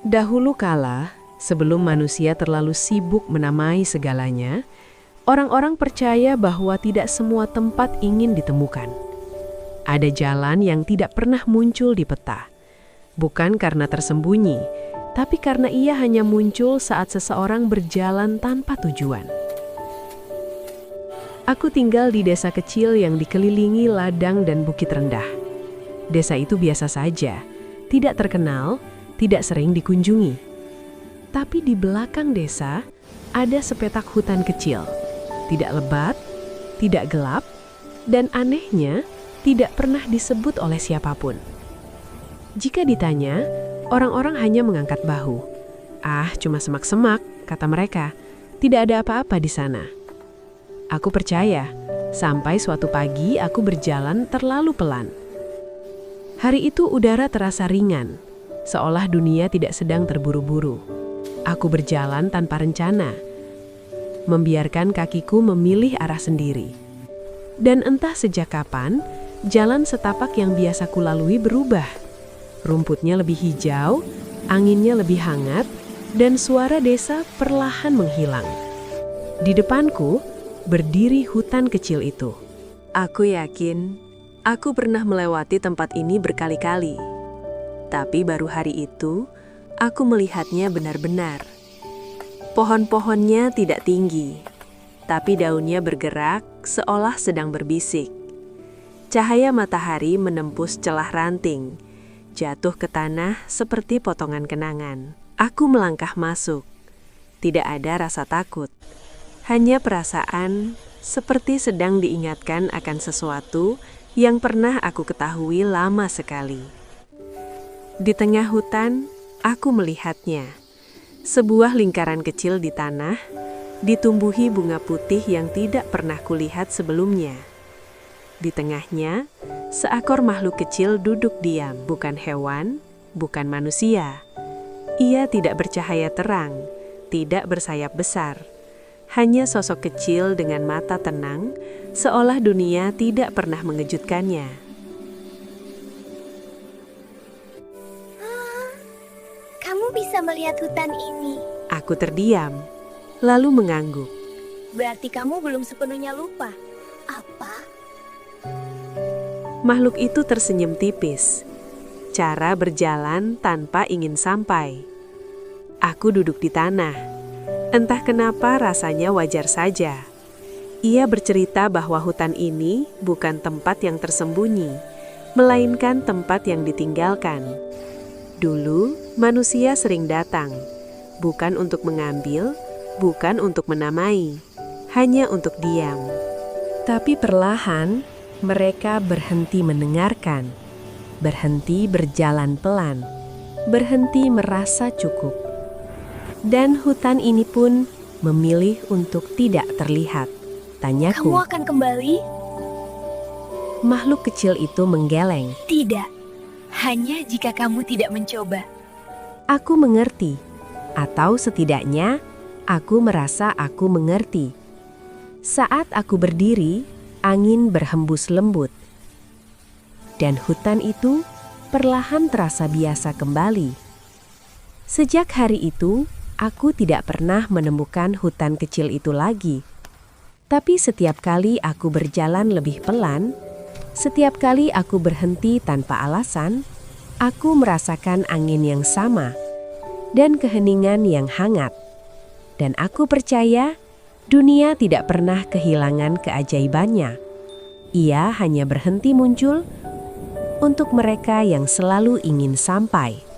Dahulu kala, sebelum manusia terlalu sibuk menamai segalanya, orang-orang percaya bahwa tidak semua tempat ingin ditemukan. Ada jalan yang tidak pernah muncul di peta, bukan karena tersembunyi, tapi karena ia hanya muncul saat seseorang berjalan tanpa tujuan. Aku tinggal di desa kecil yang dikelilingi ladang dan bukit rendah. Desa itu biasa saja, tidak terkenal, tidak sering dikunjungi. Tapi di belakang desa ada sepetak hutan kecil, tidak lebat, tidak gelap, dan anehnya tidak pernah disebut oleh siapapun. Jika ditanya, orang-orang hanya mengangkat bahu. "Ah, cuma semak-semak," kata mereka. "Tidak ada apa-apa di sana." Aku percaya, sampai suatu pagi aku berjalan terlalu pelan. Hari itu udara terasa ringan, seolah dunia tidak sedang terburu-buru. Aku berjalan tanpa rencana, membiarkan kakiku memilih arah sendiri. Dan entah sejak kapan, jalan setapak yang biasa kulalui berubah. Rumputnya lebih hijau, anginnya lebih hangat, dan suara desa perlahan menghilang. Di depanku, berdiri hutan kecil itu. Aku yakin, aku pernah melewati tempat ini berkali-kali. Tapi baru hari itu, aku melihatnya benar-benar. Pohon-pohonnya tidak tinggi, tapi daunnya bergerak seolah sedang berbisik. Cahaya matahari menembus celah ranting, jatuh ke tanah seperti potongan kenangan. Aku melangkah masuk. Tidak ada rasa takut, hanya perasaan seperti sedang diingatkan akan sesuatu yang pernah aku ketahui lama sekali. Di tengah hutan, aku melihatnya. Sebuah lingkaran kecil di tanah, ditumbuhi bunga putih yang tidak pernah kulihat sebelumnya. Di tengahnya, seekor makhluk kecil duduk diam, bukan hewan, bukan manusia. Ia tidak bercahaya terang, tidak bersayap besar. Hanya sosok kecil dengan mata tenang, seolah dunia tidak pernah mengejutkannya. Kamu bisa melihat hutan ini. Aku terdiam, lalu mengangguk. Berarti kamu belum sepenuhnya lupa. Apa? Makhluk itu tersenyum tipis. Cara berjalan tanpa ingin sampai. Aku duduk di tanah. Entah kenapa rasanya wajar saja. Ia bercerita bahwa hutan ini bukan tempat yang tersembunyi, melainkan tempat yang ditinggalkan. Dulu, manusia sering datang, bukan untuk mengambil, bukan untuk menamai, hanya untuk diam. Tapi perlahan, mereka berhenti mendengarkan, berhenti berjalan pelan, berhenti merasa cukup. Dan hutan ini pun memilih untuk tidak terlihat. Tanyaku. Kamu akan kembali? Makhluk kecil itu menggeleng. Tidak. Hanya jika kamu tidak mencoba. Aku mengerti, atau setidaknya aku merasa aku mengerti. Saat aku berdiri, angin berhembus lembut. Dan hutan itu perlahan terasa biasa kembali. Sejak hari itu, aku tidak pernah menemukan hutan kecil itu lagi. Tapi setiap kali aku berjalan lebih pelan, setiap kali aku berhenti tanpa alasan, aku merasakan angin yang sama dan keheningan yang hangat. Dan aku percaya dunia tidak pernah kehilangan keajaibannya. Ia hanya berhenti muncul untuk mereka yang selalu ingin sampai.